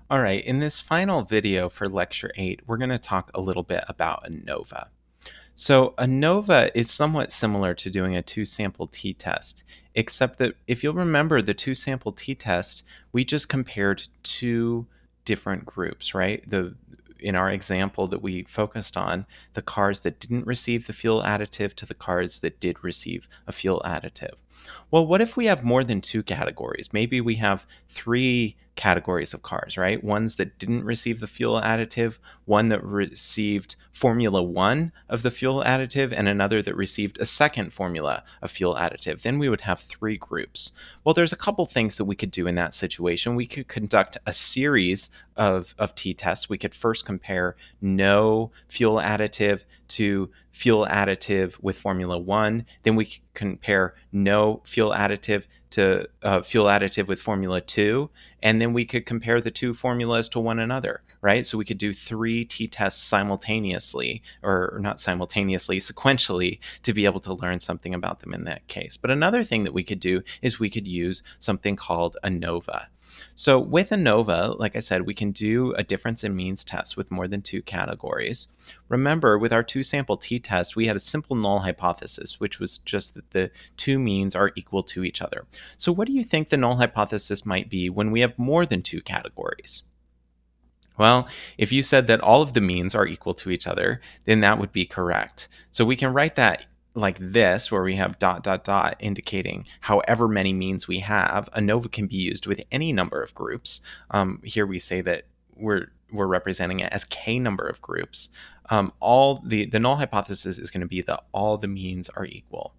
All right, in this final video for Lecture 8, we're going to talk a little bit about ANOVA. So ANOVA is somewhat similar to doing a two-sample t-test, except that if you'll remember the two-sample t-test, we just compared two different groups, right? In our example that we focused on, the cars that didn't receive the fuel additive to the cars that did receive a fuel additive. Well, what if we have more than two categories? Maybe we have three categories of cars, right? Ones that didn't receive the fuel additive, one that received Formula One of the fuel additive, and another that received a second formula of fuel additive. Then we would have three groups. Well, there's a couple things that we could do in that situation. We could conduct a series of t-tests. We could first compare no fuel additive to fuel additive with Formula One. Then we could compare no fuel additive to fuel additive with Formula 2, and then we could compare the two formulas to one another, right? So we could do three t-tests simultaneously, or not simultaneously, sequentially, to be able to learn something about them in that case. But another thing that we could do is we could use something called ANOVA. So with ANOVA, like I said, we can do a difference in means test with more than two categories. Remember, with our two-sample t-test, we had a simple null hypothesis, which was just that the two means are equal to each other. So what do you think the null hypothesis might be when we have more than two categories? Well, if you said that all of the means are equal to each other, then that would be correct. So we can write that like this, where we have dot, dot, dot, indicating however many means we have. ANOVA can be used with any number of groups. Here we say that we're representing it as k number of groups. All the null hypothesis is going to be that all the means are equal.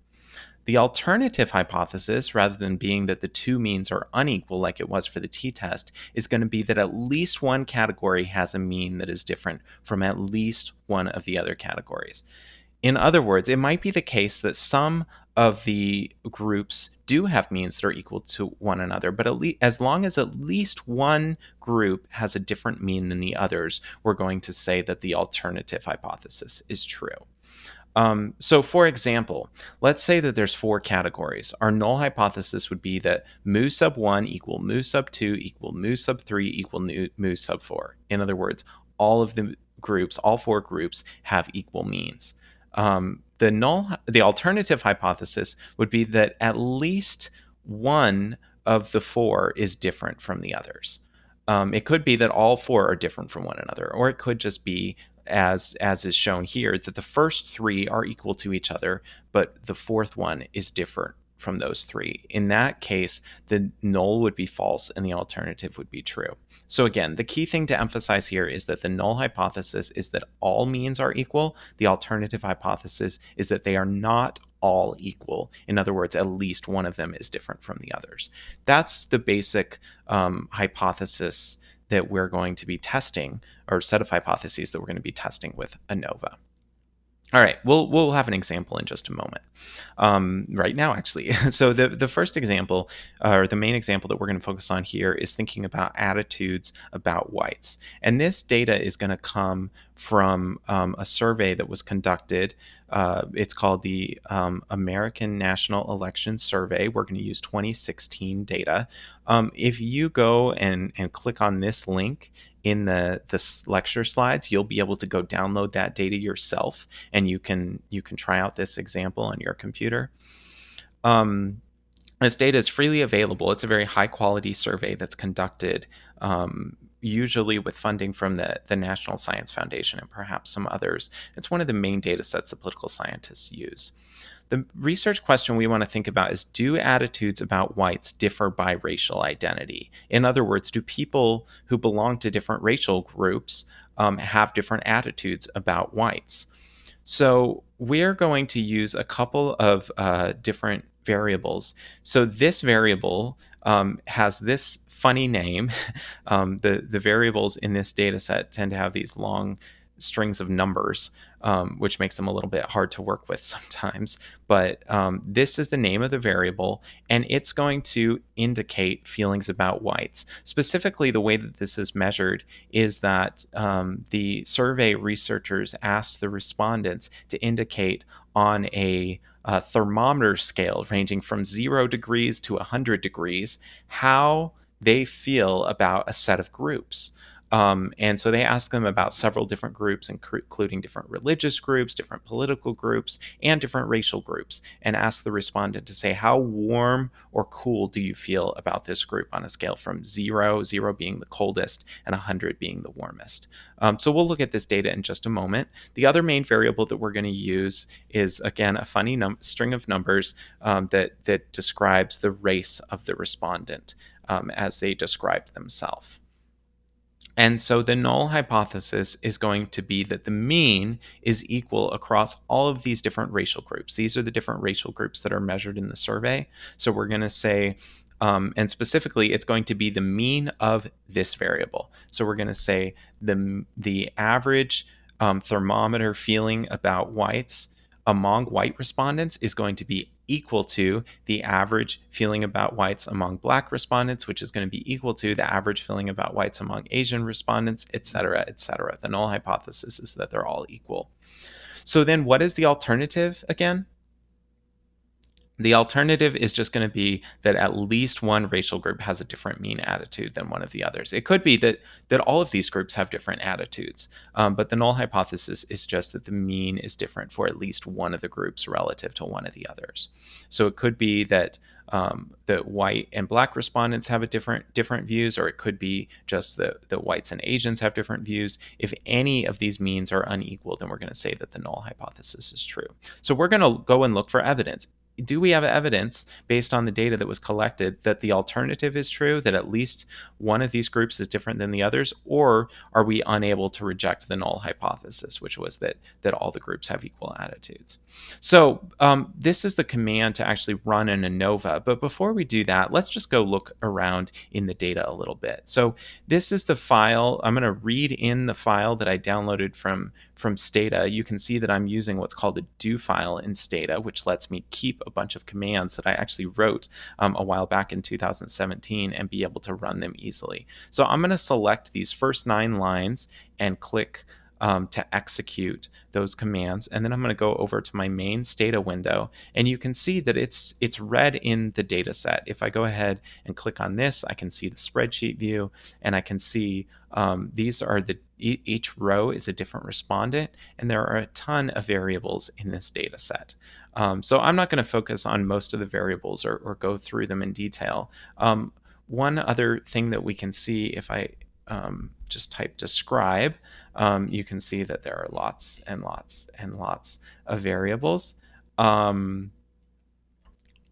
The alternative hypothesis, rather than being that the two means are unequal like it was for the t-test, is going to be that at least one category has a mean that is different from at least one of the other categories. In other words, it might be the case that some of the groups do have means that are equal to one another, but as long as at least one group has a different mean than the others, we're going to say that the alternative hypothesis is true. So for example, let's say that there's four categories. Our null hypothesis would be that mu sub 1 equal mu sub 2 equal mu sub 3 equal mu sub 4. In other words, all of the groups, all four groups, have equal means. The alternative hypothesis would be that at least one of the four is different from the others. It could be that all four are different from one another, or it could just be, as is shown here, that the first three are equal to each other, but the fourth one is different from those three. In that case, the null would be false and the alternative would be true. So again, the key thing to emphasize here is that the null hypothesis is that all means are equal. The alternative hypothesis is that they are not all equal. In other words, at least one of them is different from the others. That's the basic hypothesis that we're going to be testing, or set of hypotheses that we're going to be testing with ANOVA. All right, we'll have an example in just a moment. Right now, actually. So the first example, or the main example that we're going to focus on here, is thinking about attitudes about whites. And this data is going to come from a survey that was conducted. It's called the American National Election Survey. We're going to use 2016 data. If you go and click on this link in the lecture slides, you'll be able to go download that data yourself, and you can try out this example on your computer. This data is freely available. It's a very high quality survey that's conducted usually with funding from the National Science Foundation and perhaps some others. It's one of the main data sets that political scientists use. The research question we want to think about is, do attitudes about whites differ by racial identity? In other words, do people who belong to different racial groups have different attitudes about whites? So we're going to use a couple of different variables. So this variable has this funny name. The variables in this data set tend to have these long strings of numbers, which makes them a little bit hard to work with sometimes. But this is the name of the variable, and it's going to indicate feelings about whites. Specifically, the way that this is measured is that the survey researchers asked the respondents to indicate on a thermometer scale ranging from 0 degrees to 100 degrees how they feel about a set of groups. And so they ask them about several different groups, including different religious groups, different political groups, and different racial groups, and ask the respondent to say, how warm or cool do you feel about this group on a scale from 0 being the coldest, and 100 being the warmest? So we'll look at this data in just a moment. The other main variable that we're going to use is, again, a funny string of numbers that describes the race of the respondent as they describe themselves. And so the null hypothesis is going to be that the mean is equal across all of these different racial groups. These are the different racial groups that are measured in the survey. So we're going to say, and specifically, it's going to be the mean of this variable. So we're going to say the average thermometer feeling about whites among white respondents is going to be equal to the average feeling about whites among black respondents, which is going to be equal to the average feeling about whites among Asian respondents, et cetera, et cetera. The null hypothesis is that they're all equal. So then what is the alternative again? The alternative is just going to be that at least one racial group has a different mean attitude than one of the others. It could be that all of these groups have different attitudes, but the null hypothesis is just that the mean is different for at least one of the groups relative to one of the others. So it could be that that white and black respondents have a different views, or it could be just that whites and Asians have different views. If any of these means are unequal, then we're going to say that the null hypothesis is true. So we're going to go and look for evidence. Do we have evidence based on the data that was collected that the alternative is true, that at least one of these groups is different than the others, or are we unable to reject the null hypothesis, which was that all the groups have equal attitudes? So this is the command to actually run an ANOVA. But before we do that, let's just go look around in the data a little bit. So this is the file. I'm going to read in the file that I downloaded from Stata. You can see that I'm using what's called a do file in Stata, which lets me keep a bunch of commands that I actually wrote a while back in 2017 and be able to run them easily. So I'm going to select these first 9 lines and click to execute those commands, and then I'm going to go over to my main Stata window, and you can see that it's read in the data set. If I go ahead and click on this, I can see the spreadsheet view, and I can see these are each row is a different respondent, and there are a ton of variables in this data set. So I'm not going to focus on most of the variables or go through them in detail. One other thing that we can see, if I just type describe, you can see that there are lots and lots and lots of variables. Let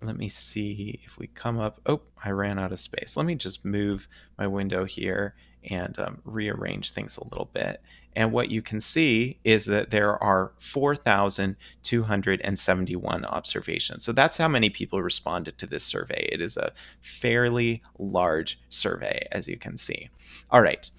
me see if we come up. Oh, I ran out of space. Let me just move my window here and rearrange things a little bit. And what you can see is that there are 4,271 observations. So that's how many people responded to this survey. It is a fairly large survey, as you can see. All right,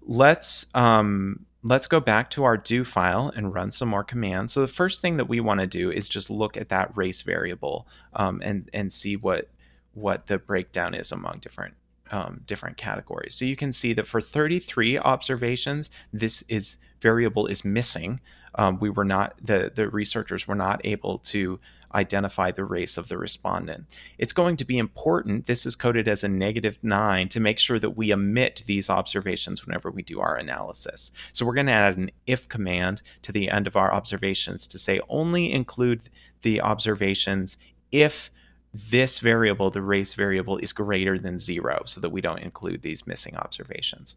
let's go back to our do file and run some more commands. So the first thing that we want to do is just look at that race variable and see what the breakdown is among different categories. So you can see that for 33 observations, this variable is missing. We were not the researchers were not able to identify the race of the respondent. It's going to be important. This is coded as a -9 to make sure that we omit these observations whenever we do our analysis. So we're going to add an if command to the end of our observations to say only include the observations if this variable, the race variable, is greater than 0, so that we don't include these missing observations.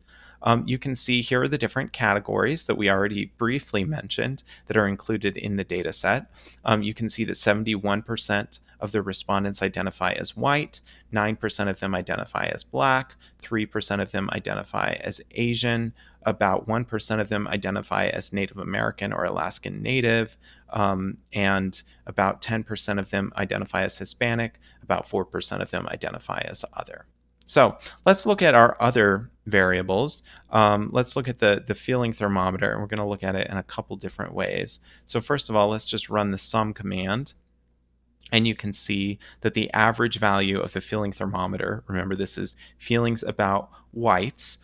You can see here are the different categories that we already briefly mentioned that are included in the data set. You can see that 71% of the respondents identify as white, 9% of them identify as black, 3% of them identify as Asian, about 1% of them identify as Native American or Alaskan Native, and about 10% of them identify as Hispanic, about 4% of them identify as other. So let's look at our other variables. Let's look at the feeling thermometer, and we're going to look at it in a couple different ways. So first of all, let's just run the sum command. And you can see that the average value of the feeling thermometer, remember this is feelings about whites,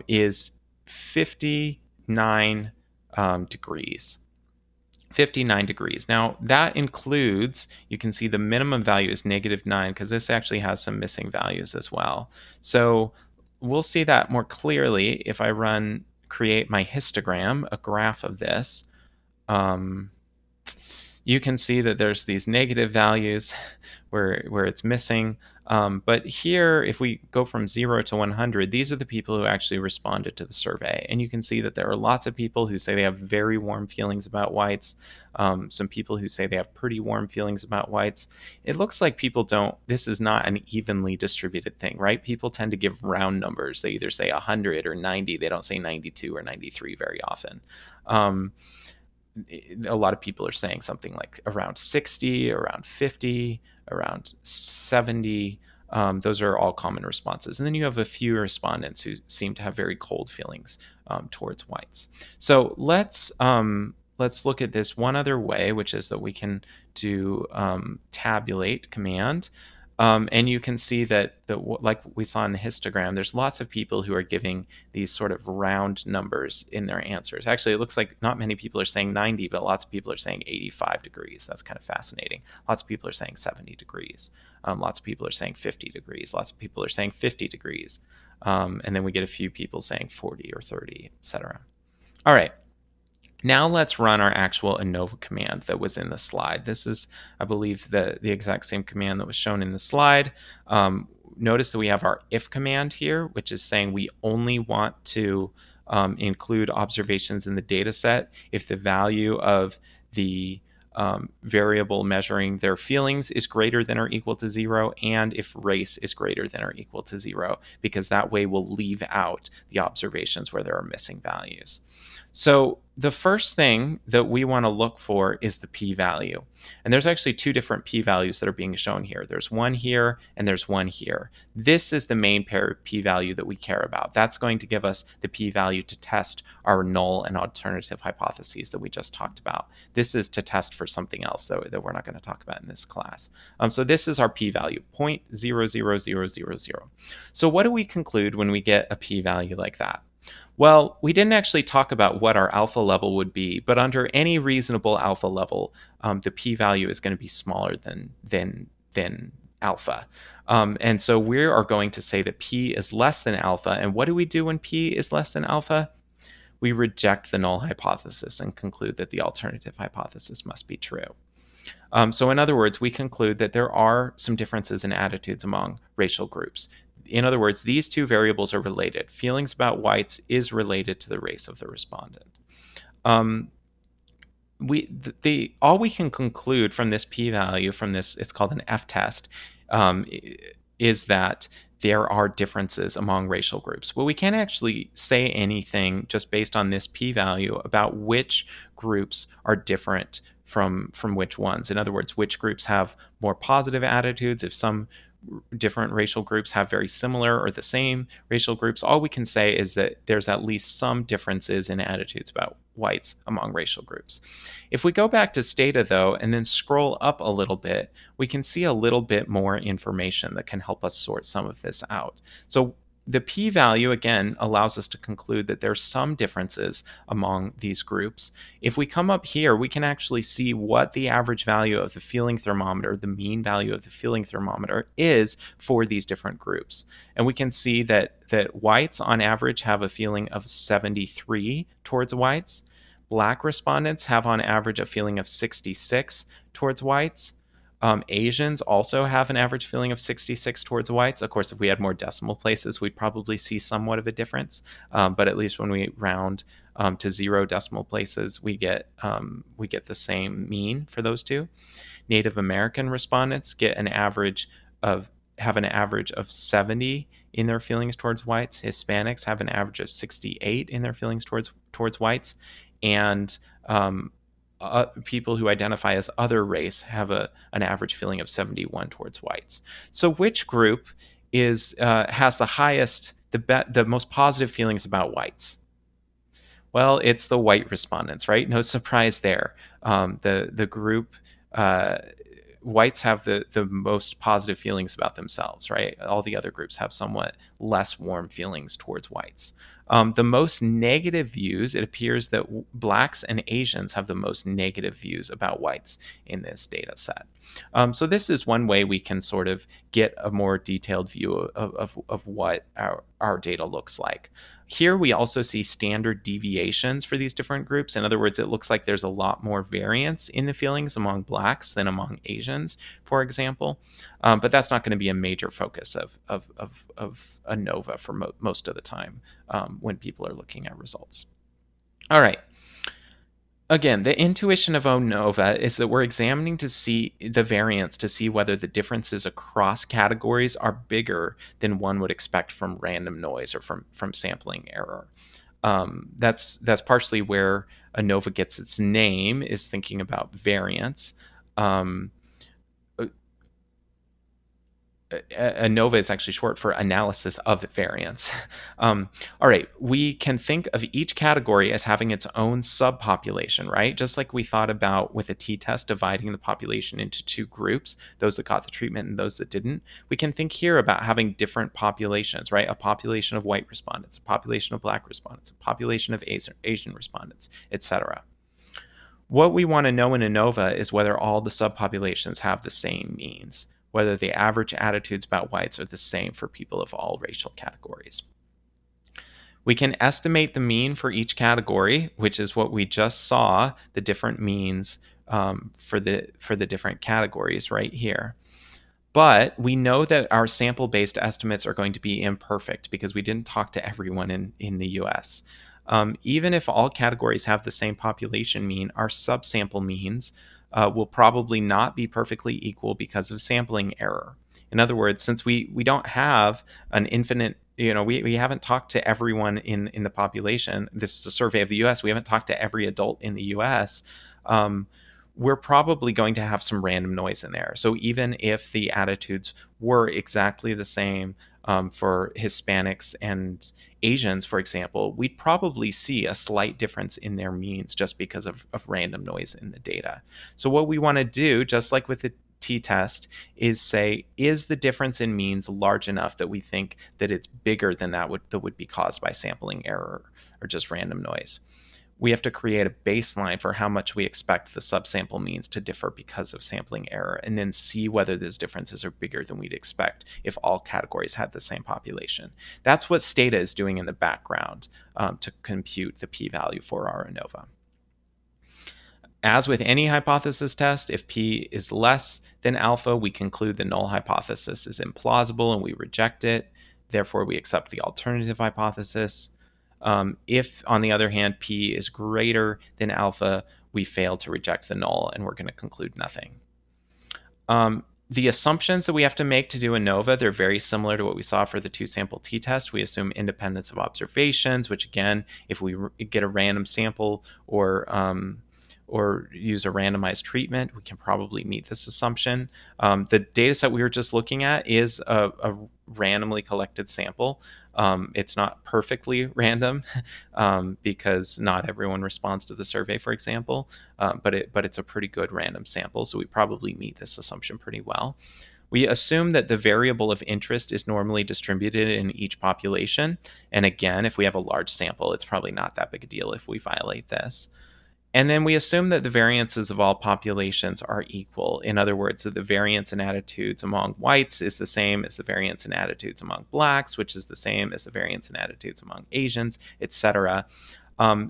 is 59 degrees 59 degrees. Now, that includes, you can see the minimum value is -9 because this actually has some missing values as well. So we'll see that more clearly if I create my histogram, a graph of this. Um, you can see that there's these negative values where it's missing. But here, if we go from 0 to 100, these are the people who actually responded to the survey. And you can see that there are lots of people who say they have very warm feelings about whites, some people who say they have pretty warm feelings about whites. It looks like people don't, this is not an evenly distributed thing, right? People tend to give round numbers. They either say 100 or 90. They don't say 92 or 93 very often. A lot of people are saying something like around 60, around 50, around 70. Those are all common responses. And then you have a few respondents who seem to have very cold feelings towards whites. So let's look at this one other way, which is that we can do tabulate command. And you can see that, like we saw in the histogram, there's lots of people who are giving these sort of round numbers in their answers. Actually, it looks like not many people are saying 90, but lots of people are saying 85 degrees. That's kind of fascinating. Lots of people are saying 70 degrees. Lots of people are saying 50 degrees. Lots of people are saying 50 degrees. And then we get a few people saying 40 or 30, etc. All right. Now let's run our actual ANOVA command that was in the slide. This is, I believe, the exact same command that was shown in the slide. Notice that we have our if command here, which is saying we only want to include observations in the data set if the value of the variable measuring their feelings is greater than or equal to 0, and if race is greater than or equal to 0, because that way we'll leave out the observations where there are missing values. So the first thing that we want to look for is the p-value. And there's actually two different p-values that are being shown here. There's one here and there's one here. This is the main pair of p-value that we care about. That's going to give us the p-value to test our null and alternative hypotheses that we just talked about. This is to test for something else that we're not going to talk about in this class. So this is our p-value, 0.00000. So what do we conclude when we get a p-value like that? Well, we didn't actually talk about what our alpha level would be, but under any reasonable alpha level, the p-value is going to be smaller than alpha. And so we are going to say that p is less than alpha. And what do we do when p is less than alpha? We reject the null hypothesis and conclude that the alternative hypothesis must be true. So in other words, we conclude that there are some differences in attitudes among racial groups. In other words, these two variables are related. Feelings about whites is related to the race of the respondent. All we can conclude from this p-value, from this, it's called an f-test, is that there are differences among racial groups. But we can't actually say anything just based on this p-value about which groups are different from which ones. In other words, which groups have more positive attitudes. If some different racial groups have very similar or the same racial groups, all we can say is that there's at least some differences in attitudes about whites among racial groups. If we go back to Stata, though, and then scroll up a little bit, we can see a little bit more information that can help us sort some of this out. So the p-value, again, allows us to conclude that there's some differences among these groups. If we come up here, we can actually see what the average value of the feeling thermometer, the mean value of the feeling thermometer, is for these different groups. And we can see that whites, on average, have a feeling of 73 towards whites. Black respondents have, on average, a feeling of 66 towards whites. Asians also have an average feeling of 66 towards whites. Of course, if we had more decimal places, we'd probably see somewhat of a difference. But at least when we round to 0 decimal places, we get the same mean for those two. Native American respondents have an average of 70 in their feelings towards whites. Hispanics have an average of 68 in their feelings towards whites, and people who identify as other race have an average feeling of 71 towards whites. So which group has the highest, the most positive feelings about whites? Well, it's the white respondents, right? No surprise there. The group whites have the most positive feelings about themselves, right? All the other groups have somewhat less warm feelings towards whites. The most negative views, it appears that blacks and Asians have the most negative views about whites in this data set. So this is one way we can sort of get a more detailed view of what our data looks like. Here we also see standard deviations for these different groups. In other words, it looks like there's a lot more variance in the feelings among blacks than among Asians, for example. But that's not going to be a major focus of ANOVA for most of the time when people are looking at results. All right. Again, the intuition of ANOVA is that we're examining to see the variance to see whether the differences across categories are bigger than one would expect from random noise or from sampling error. That's partially where ANOVA gets its name, is thinking about variance. Um, ANOVA is actually short for analysis of variance. All right, we can think of each category as having its own subpopulation, right? Just like we thought about with a t-test dividing the population into two groups, those that got the treatment and those that didn't. We can think here about having different populations, right? A population of white respondents, a population of black respondents, a population of Asian respondents, etc. What we want to know in ANOVA is whether all the subpopulations have the same means, whether the average attitudes about whites are the same for people of all racial categories. We can estimate the mean for each category, which is what we just saw, the different means for the different categories right here. But we know that our sample-based estimates are going to be imperfect because we didn't talk to everyone in the US. Even if all categories have the same population mean, our subsample means will probably not be perfectly equal because of sampling error. In other words, since we don't have an infinite, we haven't talked to everyone in the population. This is a survey of the US. We haven't talked to every adult in the US. We're probably going to have some random noise in there. So even if the attitudes were exactly the same for Hispanics and Asians, for example, we'd probably see a slight difference in their means just because of random noise in the data. So what we want to do, just like with the t-test, is say, is the difference in means large enough that we think that it's bigger than that would be caused by sampling error or just random noise? We have to create a baseline for how much we expect the subsample means to differ because of sampling error, and then see whether those differences are bigger than we'd expect if all categories had the same population. That's what Stata is doing in the background to compute the p-value for our ANOVA. As with any hypothesis test, if p is less than alpha, we conclude the null hypothesis is implausible and we reject it. Therefore, we accept the alternative hypothesis. If, on the other hand, p is greater than alpha, we fail to reject the null and we're going to conclude nothing. The assumptions that we have to make to do ANOVA, they're very similar to what we saw for the two-sample t-test. We assume independence of observations, which again, if we get a random sample or use a randomized treatment, we can probably meet this assumption. The data set we were just looking at is a randomly collected sample. It's not perfectly random because not everyone responds to the survey, for example, but it's a pretty good random sample, so we probably meet this assumption pretty well. We assume that the variable of interest is normally distributed in each population. And again, if we have a large sample, it's probably not that big a deal if we violate this. And then we assume that the variances of all populations are equal. In other words, that the variance in attitudes among whites is the same as the variance in attitudes among blacks, which is the same as the variance in attitudes among Asians, etc.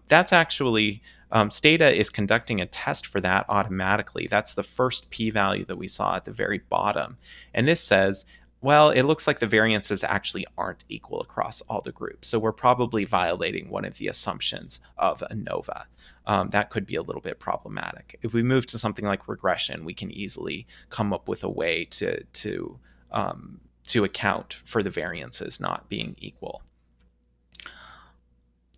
That's actually, Stata is conducting a test for that automatically. That's the first p-value that we saw at the very bottom. And this says, well, it looks like the variances actually aren't equal across all the groups. So we're probably violating one of the assumptions of ANOVA. That could be a little bit problematic. If we move to something like regression, we can easily come up with a way to account for the variances not being equal.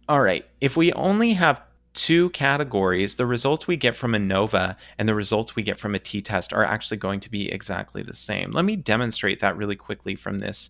All right, if we only have two categories, the results we get from ANOVA and the results we get from a t-test are actually going to be exactly the same. Let me demonstrate that really quickly from this,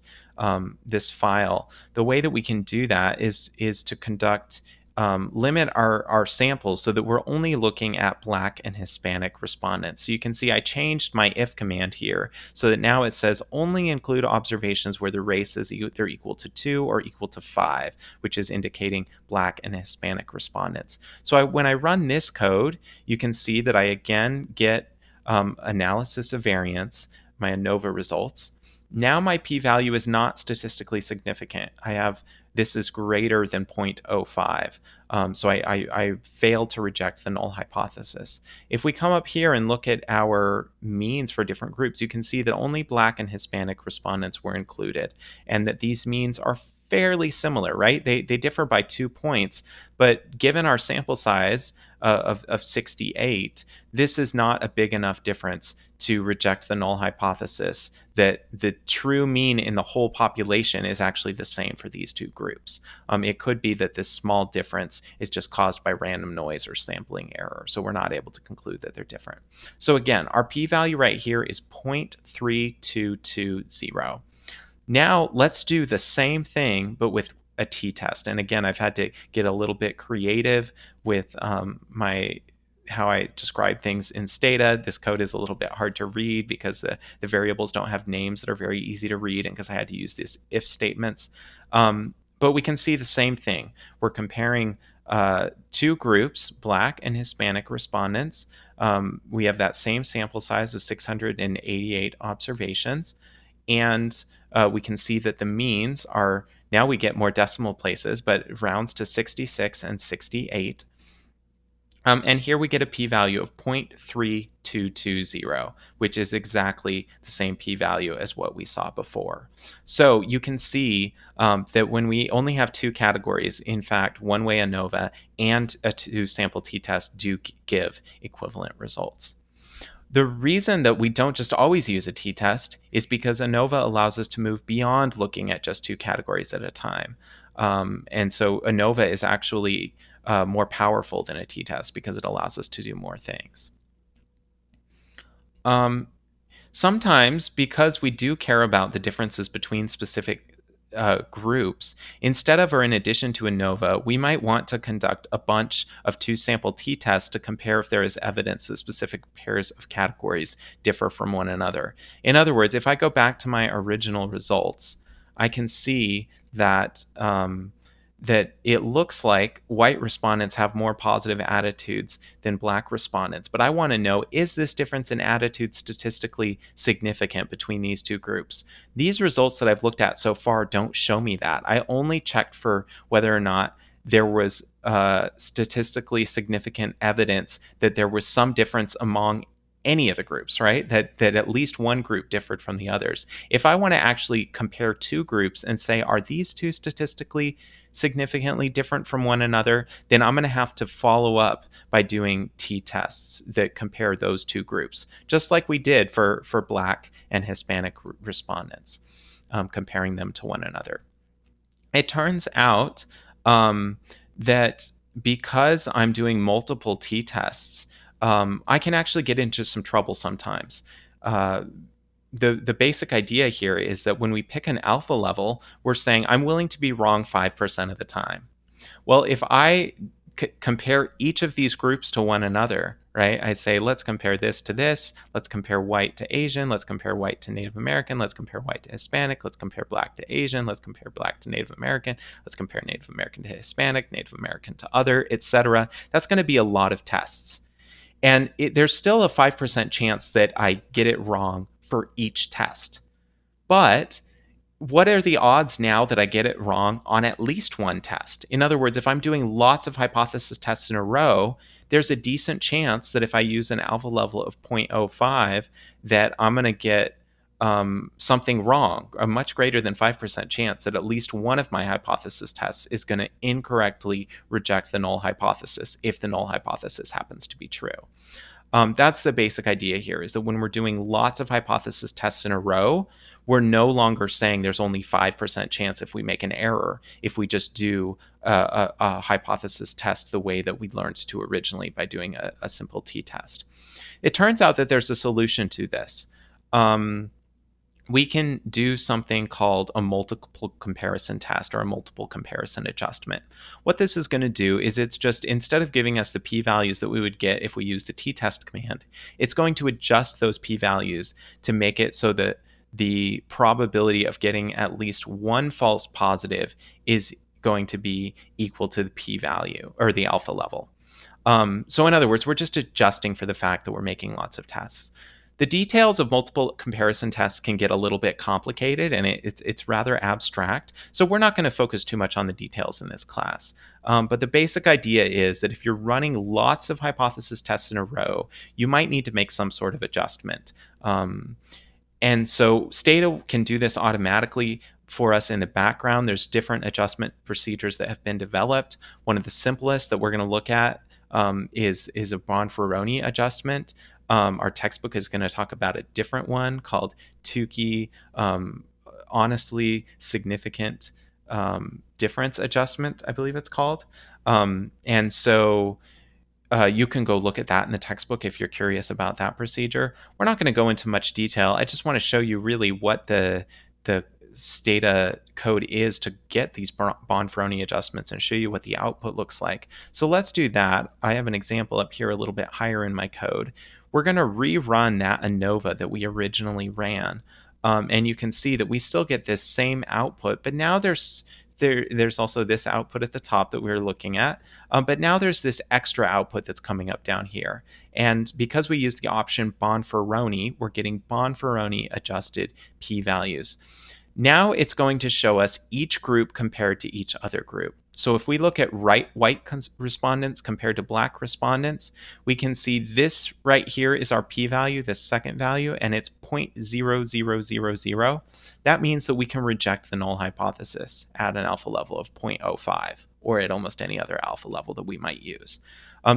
this file. The way that we can do that is to conduct limit our samples so that we're only looking at Black and Hispanic respondents. So you can see I changed my if command here so that now it says only include observations where the race is either equal to 2 or equal to 5, which is indicating Black and Hispanic respondents. So when I run this code, you can see that I again get analysis of variance, my ANOVA results. Now my p-value is not statistically significant. This is greater than 0.05. So I failed to reject the null hypothesis. If we come up here and look at our means for different groups, you can see that only Black and Hispanic respondents were included, and that these means are fairly similar, right? They differ by 2 points, but given our sample size of 68, this is not a big enough difference to reject the null hypothesis that the true mean in the whole population is actually the same for these two groups. It could be that this small difference is just caused by random noise or sampling error, so we're not able to conclude that they're different. So again, our p-value right here is 0.3220. Now let's do the same thing, but with a t-test. And again, I've had to get a little bit creative with how I describe things in Stata. This code is a little bit hard to read because the variables don't have names that are very easy to read, and because I had to use these if statements. But we can see the same thing. We're comparing two groups, Black and Hispanic respondents. We have that same sample size of 688 observations. And we can see that the means are, now we get more decimal places, but rounds to 66 and 68. And here we get a p-value of 0.3220, which is exactly the same p-value as what we saw before. So you can see that when we only have two categories, in fact, one-way ANOVA and a two-sample t-test do give equivalent results. The reason that we don't just always use a t-test is because ANOVA allows us to move beyond looking at just two categories at a time. And so ANOVA is actually more powerful than a t-test because it allows us to do more things. Sometimes, because we do care about the differences between specific groups, instead of or in addition to ANOVA, we might want to conduct a bunch of two-sample t-tests to compare if there is evidence that specific pairs of categories differ from one another. In other words, if I go back to my original results, I can see that that it looks like white respondents have more positive attitudes than Black respondents. But I want to know, is this difference in attitude statistically significant between these two groups? These results that I've looked at so far don't show me that. I only checked for whether or not there was statistically significant evidence that there was some difference among any of the groups, right? That at least one group differed from the others. If I want to actually compare two groups and say, are these two statistically significantly different from one another, then I'm going to have to follow up by doing t-tests that compare those two groups, just like we did for Black and Hispanic respondents, comparing them to one another. It turns out that because I'm doing multiple t-tests, I can actually get into some trouble sometimes. The basic idea here is that when we pick an alpha level, we're saying I'm willing to be wrong 5% of the time. Well, if I compare each of these groups to one another, right? I say, let's compare this to this. Let's compare white to Asian. Let's compare white to Native American. Let's compare white to Hispanic. Let's compare Black to Asian. Let's compare Black to Native American. Let's compare Native American to Hispanic, Native American to other, etc. That's going to be a lot of tests. And there's still a 5% chance that I get it wrong for each test. But what are the odds now that I get it wrong on at least one test? In other words, if I'm doing lots of hypothesis tests in a row, there's a decent chance that if I use an alpha level of 0.05, that I'm going to get something wrong, a much greater than 5% chance that at least one of my hypothesis tests is going to incorrectly reject the null hypothesis if the null hypothesis happens to be true. That's the basic idea here, is that when we're doing lots of hypothesis tests in a row, we're no longer saying there's only 5% chance if we make an error, if we just do a hypothesis test the way that we learned to originally by doing a simple t-test. It turns out that there's a solution to this. we can do something called a multiple comparison test or a multiple comparison adjustment. What this is going to do is it's just, instead of giving us the p-values that we would get if we use the t-test command, it's going to adjust those p-values to make it so that the probability of getting at least one false positive is going to be equal to the p-value or the alpha level. So in other words, we're just adjusting for the fact that we're making lots of tests. The details of multiple comparison tests can get a little bit complicated, and it's rather abstract. So we're not going to focus too much on the details in this class. But the basic idea is that if you're running lots of hypothesis tests in a row, you might need to make some sort of adjustment. And so Stata can do this automatically for us in the background. There's different adjustment procedures that have been developed. One of the simplest that we're going to look at is a Bonferroni adjustment. Our textbook is going to talk about a different one called Tukey honestly significant difference adjustment, I believe it's called. And so you can go look at that in the textbook if you're curious about that procedure. We're not going to go into much detail. I just want to show you really what the Stata code is to get these Bonferroni adjustments and show you what the output looks like. So let's do that. I have an example up here a little bit higher in my code. We're going to rerun that ANOVA that we originally ran. And you can see that we still get this same output, but now there's also this output at the top that we were looking at. But now there's this extra output that's coming up down here. And because we use the option Bonferroni, we're getting Bonferroni adjusted p-values. Now it's going to show us each group compared to each other group. So if we look at white respondents compared to black respondents, we can see this right here is our p-value, this second value, and it's 0.0000. That means that we can reject the null hypothesis at an alpha level of 0.05 or at almost any other alpha level that we might use.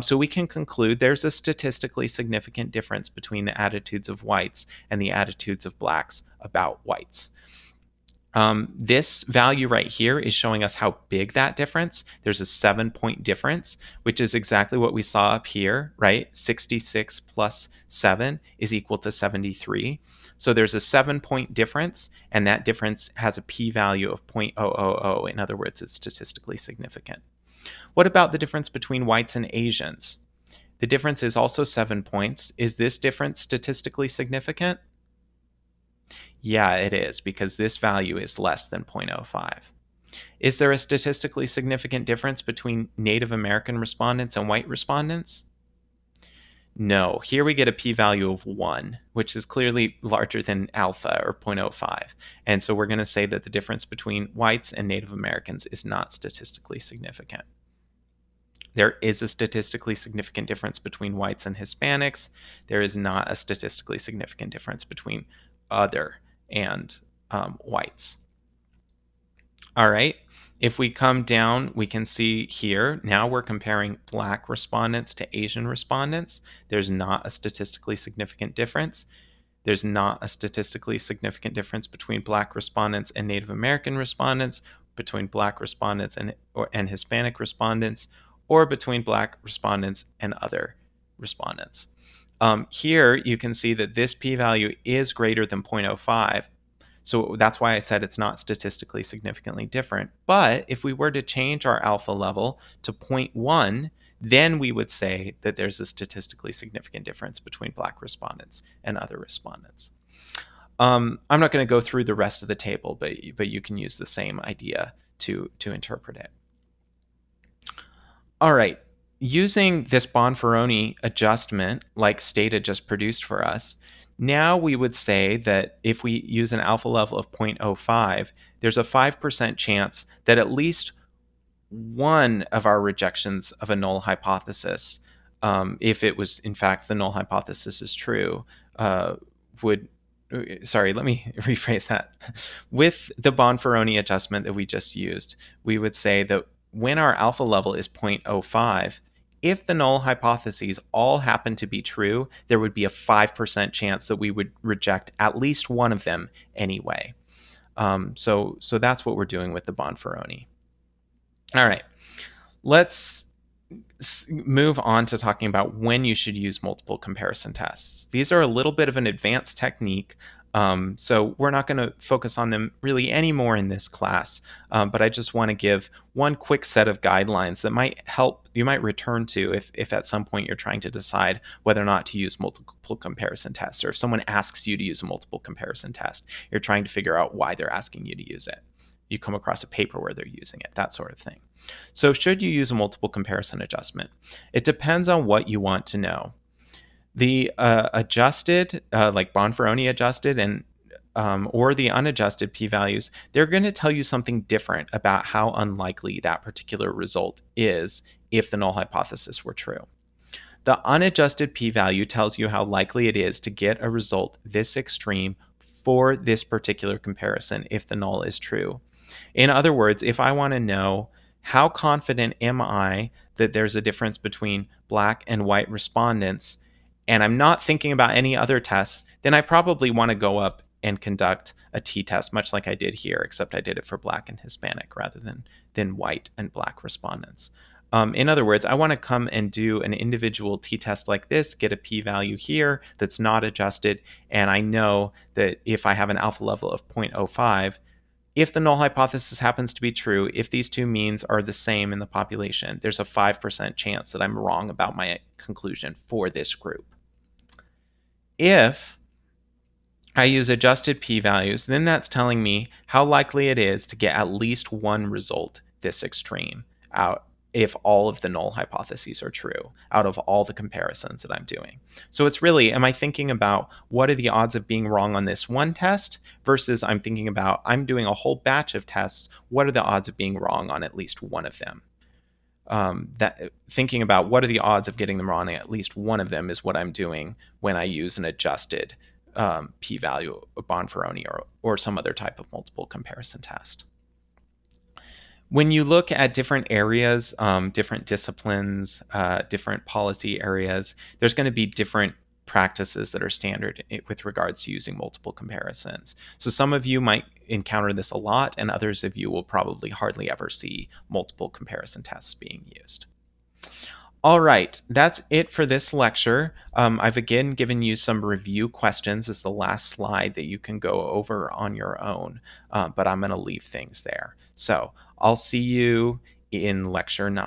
So we can conclude there's a statistically significant difference between the attitudes of whites and the attitudes of blacks about whites. This value right here is showing us how big that difference. There's a 7-point difference, which is exactly what we saw up here, right? 66 plus 7 is equal to 73. So there's a 7-point difference, and that difference has a p-value of 0.000. In other words, it's statistically significant. What about the difference between whites and Asians? The difference is also 7 points. Is this difference statistically significant? Yeah, it is, because this value is less than 0.05. Is there a statistically significant difference between Native American respondents and white respondents? No. Here we get a p-value of 1, which is clearly larger than alpha, or 0.05. And so we're going to say that the difference between whites and Native Americans is not statistically significant. There is a statistically significant difference between whites and Hispanics. There is not a statistically significant difference between other and whites. All right, if we come down, we can see here, now we're comparing black respondents to Asian respondents. There's not a statistically significant difference. There's not a statistically significant difference between black respondents and Native American respondents, between black respondents and Hispanic respondents, or between black respondents and other respondents. Here you can see that this p-value is greater than 0.05. So that's why I said it's not statistically significantly different. But if we were to change our alpha level to 0.1, then we would say that there's a statistically significant difference between black respondents and other respondents. I'm not going to go through the rest of the table, but you can use the same idea to interpret it. All right. Using this Bonferroni adjustment, like Stata just produced for us, now we would say that if we use an alpha level of 0.05, there's a 5% chance that at least one of our rejections of a null hypothesis, if it was in fact the null hypothesis is true, sorry, let me rephrase that. With the Bonferroni adjustment that we just used, we would say that when our alpha level is 0.05, if the null hypotheses all happen to be true, there would be a 5% chance that we would reject at least one of them anyway. So that's what we're doing with the Bonferroni. All right, let's move on to talking about when you should use multiple comparison tests. These are a little bit of an advanced technique. So we're not going to focus on them really anymore in this class, but I just want to give one quick set of guidelines that might help, you might return to if at some point you're trying to decide whether or not to use multiple comparison tests, or if someone asks you to use a multiple comparison test, you're trying to figure out why they're asking you to use it. You come across a paper where they're using it, that sort of thing. So should you use a multiple comparison adjustment? It depends on what you want to know. The adjusted, like Bonferroni adjusted, and or the unadjusted p-values, they're going to tell you something different about how unlikely that particular result is if the null hypothesis were true. The unadjusted p-value tells you how likely it is to get a result this extreme for this particular comparison if the null is true. In other words, if I want to know how confident am I that there's a difference between black and white respondents, and I'm not thinking about any other tests, then I probably want to go up and conduct a t-test, much like I did here, except I did it for black and Hispanic rather than white and black respondents. In other words, I want to come and do an individual t-test like this, get a p-value here that's not adjusted, and I know that if I have an alpha level of 0.05, if the null hypothesis happens to be true, if these two means are the same in the population, there's a 5% chance that I'm wrong about my conclusion for this group. If I use adjusted p-values, then that's telling me how likely it is to get at least one result this extreme out if all of the null hypotheses are true out of all the comparisons that I'm doing. So it's really, am I thinking about what are the odds of being wrong on this one test versus I'm thinking about, I'm doing a whole batch of tests, what are the odds of being wrong on at least one of them? That thinking about what are the odds of getting them wrong on at least one of them is what I'm doing when I use an adjusted p-value, Bonferroni, or some other type of multiple comparison test. When you look at different areas, different disciplines, different policy areas, there's going to be different practices that are standard with regards to using multiple comparisons. So some of you might encounter this a lot, and others of you will probably hardly ever see multiple comparison tests being used. All right, that's it for this lecture. I've again given you some review questions as the last slide that you can go over on your own, but I'm going to leave things there. So I'll see you in lecture 9.